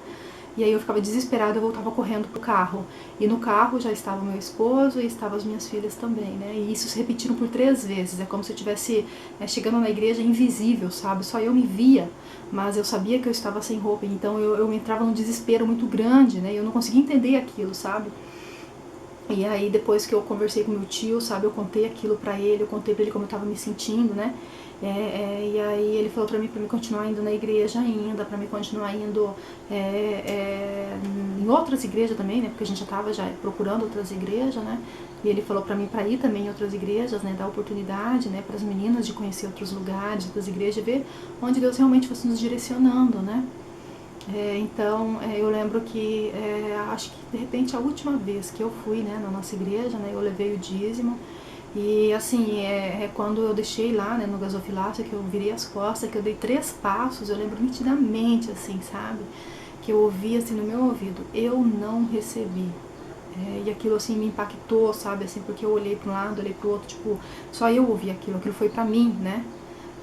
E aí eu ficava desesperada, eu voltava correndo pro carro. E no carro já estava o meu esposo e estavam as minhas filhas também, né? E isso se repetiram por 3 vezes. É como se eu estivesse chegando na igreja invisível, sabe? Só eu me via, mas eu sabia que eu estava sem roupa. Então eu entrava num desespero muito grande, né? Eu não conseguia entender aquilo, sabe? E aí depois que eu conversei com meu tio, sabe, eu contei aquilo pra ele, eu contei pra ele como eu tava me sentindo, né, e aí ele falou pra mim continuar indo na igreja ainda, pra mim continuar indo em outras igrejas também, né, porque a gente já tava procurando outras igrejas, né, e ele falou pra mim pra ir também em outras igrejas, né, dar oportunidade, né, pras meninas de conhecer outros lugares, outras igrejas, ver onde Deus realmente fosse nos direcionando, né. Então eu lembro que acho que de repente a última vez que eu fui, né, na nossa igreja, né, eu levei o dízimo e assim, quando eu deixei lá, né, no gasofilácio, que eu virei as costas, que eu dei 3 passos, eu lembro nitidamente, assim, sabe, que eu ouvi assim no meu ouvido, eu não recebi. E aquilo assim me impactou, sabe, assim, porque eu olhei para um lado, olhei para o outro, tipo, só eu ouvi aquilo foi pra mim, né.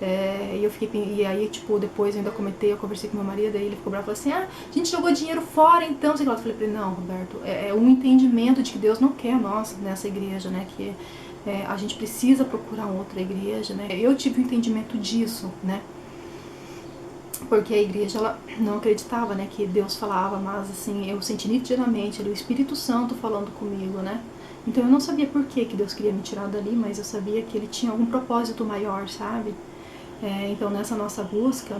E aí, tipo, depois eu ainda eu conversei com meu marido, aí ele ficou bravo e falou assim, a gente jogou dinheiro fora, então, sei lá. Eu falei pra ele, não, Roberto, é um entendimento de que Deus não quer nós nessa igreja, né, que a gente precisa procurar outra igreja, né. Eu tive um entendimento disso, né, porque a igreja, ela não acreditava, né, que Deus falava, mas assim, eu senti nitidamente ali o Espírito Santo falando comigo, né. Então eu não sabia por que Deus queria me tirar dali, mas eu sabia que ele tinha algum propósito maior, sabe. Então nessa nossa busca,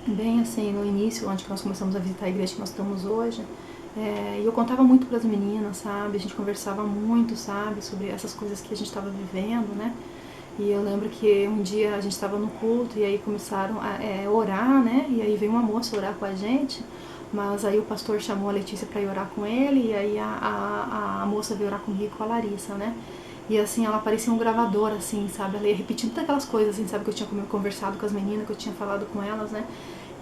bem assim no início, onde nós começamos a visitar a igreja que nós estamos hoje, e eu contava muito para as meninas, sabe, a gente conversava muito, sabe, sobre essas coisas que a gente estava vivendo, né, e eu lembro que um dia a gente estava no culto e aí começaram a orar, né, e aí veio uma moça orar com a gente, mas aí o pastor chamou a Letícia para ir orar com ele, e aí a moça veio orar comigo, com a Larissa, né, e assim, ela parecia um gravador, assim, sabe, ela ia repetindo todas aquelas coisas, assim, sabe, que eu tinha conversado com as meninas, que eu tinha falado com elas, né,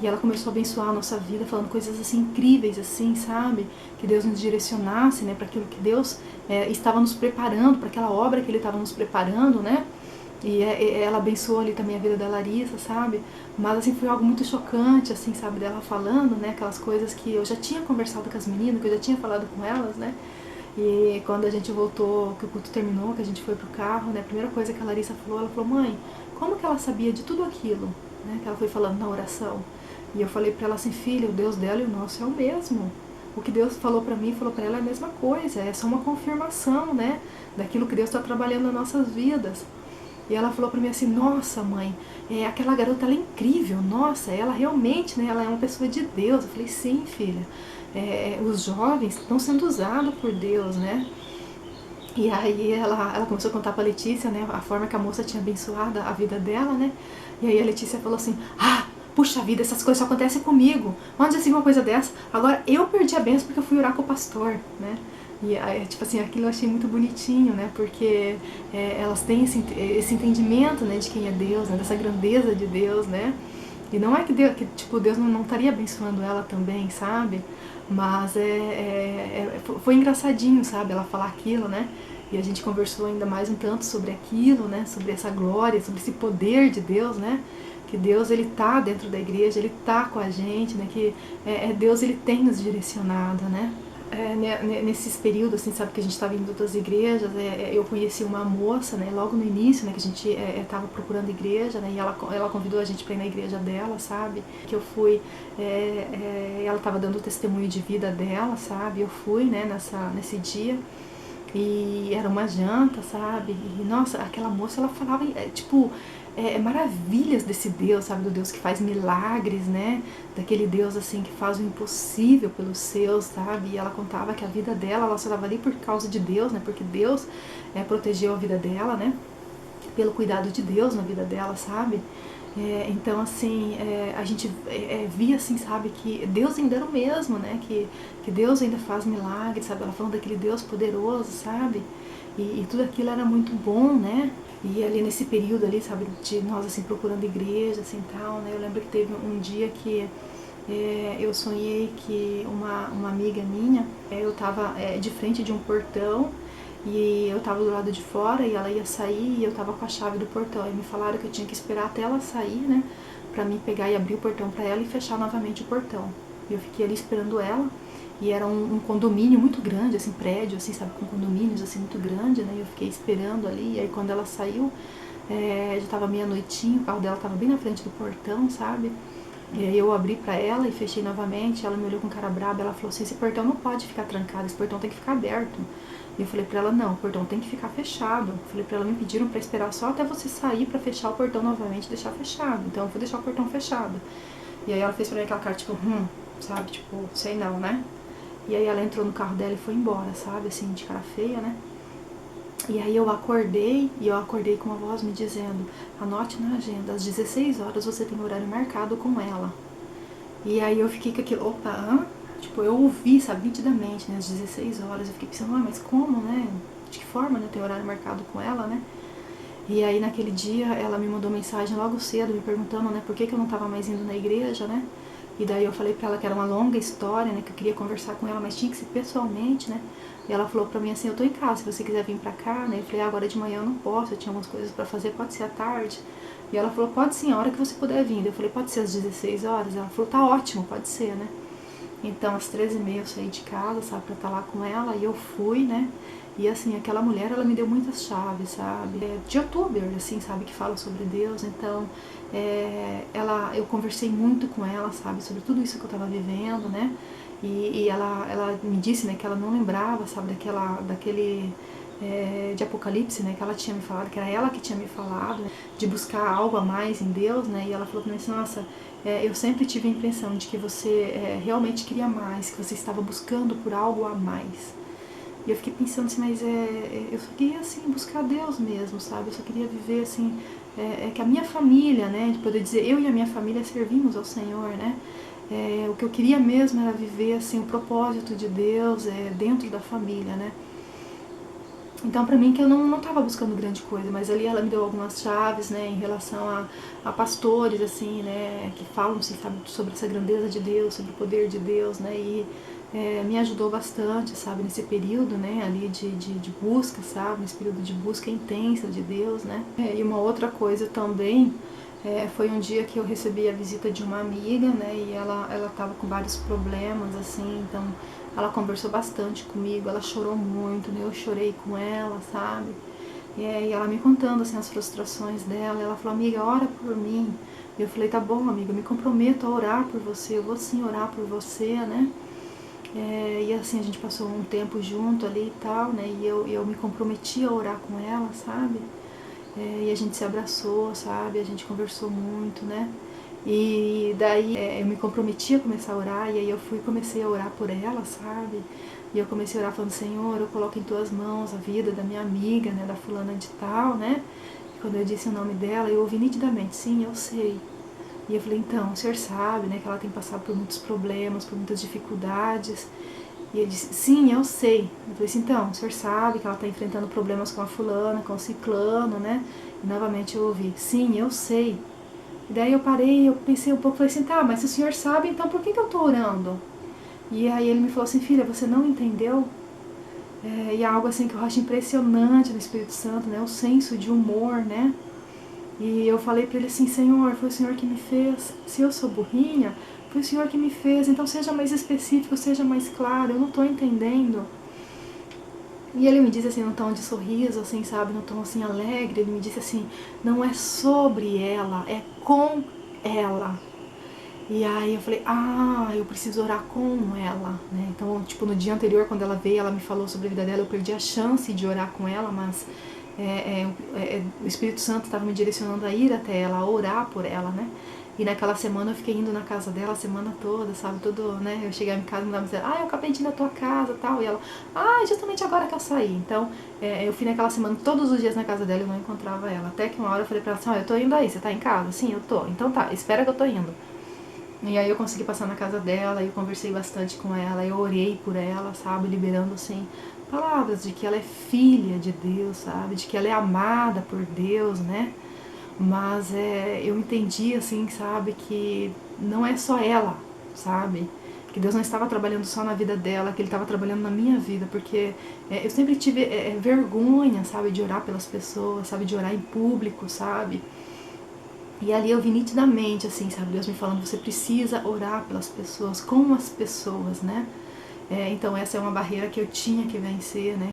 e ela começou a abençoar a nossa vida, falando coisas assim incríveis, assim, sabe, que Deus nos direcionasse, né, para aquilo que Deus estava nos preparando, para aquela obra que Ele estava nos preparando, né, e ela abençoou ali também a vida da Larissa, sabe, mas assim, foi algo muito chocante, assim, sabe, dela falando, né, aquelas coisas que eu já tinha conversado com as meninas, que eu já tinha falado com elas, né. E quando a gente voltou, que o culto terminou, que a gente foi pro carro, né, a primeira coisa que a Larissa falou, ela falou, mãe, como que ela sabia de tudo aquilo, né, que ela foi falando na oração? E eu falei pra ela assim, filha, o Deus dela e o nosso é o mesmo. O que Deus falou pra mim, falou pra ela é a mesma coisa, é só uma confirmação, né, daquilo que Deus está trabalhando nas nossas vidas. E ela falou pra mim assim, nossa mãe, aquela garota ela é incrível, nossa, ela realmente, né, ela é uma pessoa de Deus. Eu falei, sim, filha, os jovens estão sendo usados por Deus, né. E aí ela começou a contar pra Letícia, né, a forma que a moça tinha abençoado a vida dela, né. E aí a Letícia falou assim, puxa vida, essas coisas só acontecem comigo, onde já se viu uma coisa dessa? Agora eu perdi a benção porque eu fui orar com o pastor, né. E aí, tipo assim, aquilo eu achei muito bonitinho, né, porque elas têm esse entendimento, né, de quem é Deus, né, dessa grandeza de Deus, né. E não é que Deus não estaria abençoando ela também, sabe? Mas foi engraçadinho, sabe, ela falar aquilo, né? E a gente conversou ainda mais um tanto sobre aquilo, né? Sobre essa glória, sobre esse poder de Deus, né? Que Deus, ele tá dentro da igreja, ele tá com a gente, né? Que Deus, ele tem nos direcionado, né? Nesses períodos, assim, sabe, que a gente estava indo em outras igrejas, eu conheci uma moça, né, logo no início, né, que a gente estava procurando igreja, né, e ela convidou a gente para ir na igreja dela, sabe, que eu fui, ela estava dando o testemunho de vida dela, sabe, eu fui, né, nesse dia, e era uma janta, sabe, e nossa, aquela moça, ela falava, tipo, maravilhas desse Deus, sabe, do Deus que faz milagres, né, daquele Deus, assim, que faz o impossível pelos seus, sabe, e ela contava que a vida dela, ela só estava ali por causa de Deus, né, porque Deus protegeu a vida dela, né, pelo cuidado de Deus na vida dela, sabe. Então, assim, a gente via, assim, sabe, que Deus ainda era o mesmo, né, que Deus ainda faz milagres, sabe, ela falando daquele Deus poderoso, sabe, e tudo aquilo era muito bom, né, e ali nesse período ali, sabe, de nós, assim, procurando igreja, assim, tal, né, eu lembro que teve um dia que eu sonhei que uma amiga minha, eu tava de frente de um portão, e eu tava do lado de fora e ela ia sair e eu tava com a chave do portão. E me falaram que eu tinha que esperar até ela sair, né, pra mim pegar e abrir o portão pra ela e fechar novamente o portão. E eu fiquei ali esperando ela. E era um condomínio muito grande, assim, prédio, assim, sabe, com condomínios, assim, muito grande, né? E eu fiquei esperando ali, e aí quando ela saiu, já tava meia-noitinho, o carro dela tava bem na frente do portão, sabe? E aí eu abri pra ela e fechei novamente, ela me olhou com cara braba, ela falou assim, esse portão não pode ficar trancado, esse portão tem que ficar aberto. E eu falei pra ela, não, o portão tem que ficar fechado. Eu falei pra ela, me pediram pra esperar só até você sair pra fechar o portão novamente e deixar fechado. Então eu vou deixar o portão fechado. E aí ela fez pra mim aquela cara, tipo, sabe, tipo, sei não, né? E aí ela entrou no carro dela e foi embora, sabe, assim, de cara feia, né? E aí eu acordei com uma voz me dizendo, anote na agenda, às 16 horas você tem horário marcado com ela. E aí eu fiquei com aquilo, opa, tipo, eu ouvi, sabe, nitidamente, né, às 16 horas, eu fiquei pensando, mas como, né, de que forma, né, tem horário marcado com ela, né? E aí naquele dia ela me mandou mensagem logo cedo, me perguntando, né, por que eu não tava mais indo na igreja, né? E daí eu falei pra ela que era uma longa história, né, que eu queria conversar com ela, mas tinha que ser pessoalmente, né? E ela falou pra mim assim, eu tô em casa, se você quiser vir pra cá, né? Eu falei, agora de manhã eu não posso, eu tinha algumas coisas pra fazer, pode ser à tarde. E ela falou, pode sim, a hora que você puder vir. Eu falei, pode ser às 16 horas? Ela falou, tá ótimo, pode ser, né? Então às 13h30 eu saí de casa, sabe, pra estar lá com ela, e eu fui, né? E assim, aquela mulher, ela me deu muitas chaves, sabe? De youtuber, assim, sabe, que fala sobre Deus. Então, eu conversei muito com ela, sabe, sobre tudo isso que eu tava vivendo, né? E ela me disse, né, que ela não lembrava, sabe, daquele de Apocalipse, né, que ela tinha me falado, que era ela que tinha me falado, né, de buscar algo a mais em Deus, né? E ela falou pra mim assim, nossa, eu sempre tive a impressão de que você realmente queria mais, que você estava buscando por algo a mais. E eu fiquei pensando assim, mas eu só queria, assim, buscar Deus mesmo, sabe? Eu só queria viver, assim, que a minha família, né? De poder dizer, eu e a minha família servimos ao Senhor, né? O que eu queria mesmo era viver, assim, o propósito de Deus dentro da família, né? Então, pra mim, que eu não tava buscando grande coisa, mas ali ela me deu algumas chaves, né, em relação a pastores, assim, né, que falam, assim, sabe, sobre essa grandeza de Deus, sobre o poder de Deus, né, e me ajudou bastante, sabe, nesse período, né, ali de busca, sabe, nesse período de busca intensa de Deus, né. E uma outra coisa também, foi um dia que eu recebi a visita de uma amiga, né, e ela tava com vários problemas, assim, então ela conversou bastante comigo, ela chorou muito, né, eu chorei com ela, sabe, e ela me contando, assim, as frustrações dela, ela falou, amiga, ora por mim, e eu falei, tá bom, amiga, eu me comprometo a orar por você, eu vou sim orar por você, né, e assim, a gente passou um tempo junto ali e tal, né, e eu me comprometi a orar com ela, sabe, e a gente se abraçou, sabe, a gente conversou muito, né, e daí eu me comprometi a começar a orar, e aí eu fui e comecei a orar por ela, sabe, e eu comecei a orar falando, Senhor, eu coloco em tuas mãos a vida da minha amiga, né, da fulana de tal, né, e quando eu disse o nome dela, eu ouvi nitidamente, sim, eu sei. E eu falei, então, o senhor sabe, né, que ela tem passado por muitos problemas, por muitas dificuldades. E ele disse, sim, eu sei. Eu falei assim, então, o senhor sabe que ela está enfrentando problemas com a fulana, com o ciclano, né? E novamente eu ouvi, sim, eu sei. E daí eu parei, eu pensei um pouco, falei assim, tá, mas se o senhor sabe, então por que eu estou orando? E aí ele me falou assim, filha, você não entendeu? E é algo assim que eu acho impressionante no Espírito Santo, né? O senso de humor, né? E eu falei pra ele assim, Senhor, foi o Senhor que me fez. Se eu sou burrinha, foi o Senhor que me fez. Então seja mais específico, seja mais claro, eu não tô entendendo. E ele me disse assim, num tom de sorriso, assim, sabe, num tom assim alegre, ele me disse assim, não é sobre ela, é com ela. E aí eu falei, eu preciso orar com ela, né? Então, tipo, no dia anterior, quando ela veio, ela me falou sobre a vida dela, eu perdi a chance de orar com ela, mas o Espírito Santo estava me direcionando a ir até ela, a orar por ela, né? E naquela semana eu fiquei indo na casa dela a semana toda, sabe? Né? Eu cheguei em casa e me dava dizer, eu acabei de ir na tua casa e tal. E ela, justamente agora que eu saí. Então, eu fui naquela semana todos os dias na casa dela e eu não encontrava ela. Até que uma hora eu falei pra ela assim, eu tô indo aí, você tá em casa? Sim, eu tô. Então tá, espera que eu tô indo. E aí eu consegui passar na casa dela, eu conversei bastante com ela, eu orei por ela, sabe, liberando assim palavras de que ela é filha de Deus, sabe, de que ela é amada por Deus, né? Mas eu entendi assim, sabe, que não é só ela, sabe? Que Deus não estava trabalhando só na vida dela, que Ele estava trabalhando na minha vida, porque eu sempre tive vergonha, sabe, de orar pelas pessoas, sabe, de orar em público, sabe? E ali eu vi nitidamente, assim, sabe, Deus me falando, você precisa orar pelas pessoas, com as pessoas, né? Então essa é uma barreira que eu tinha que vencer, né?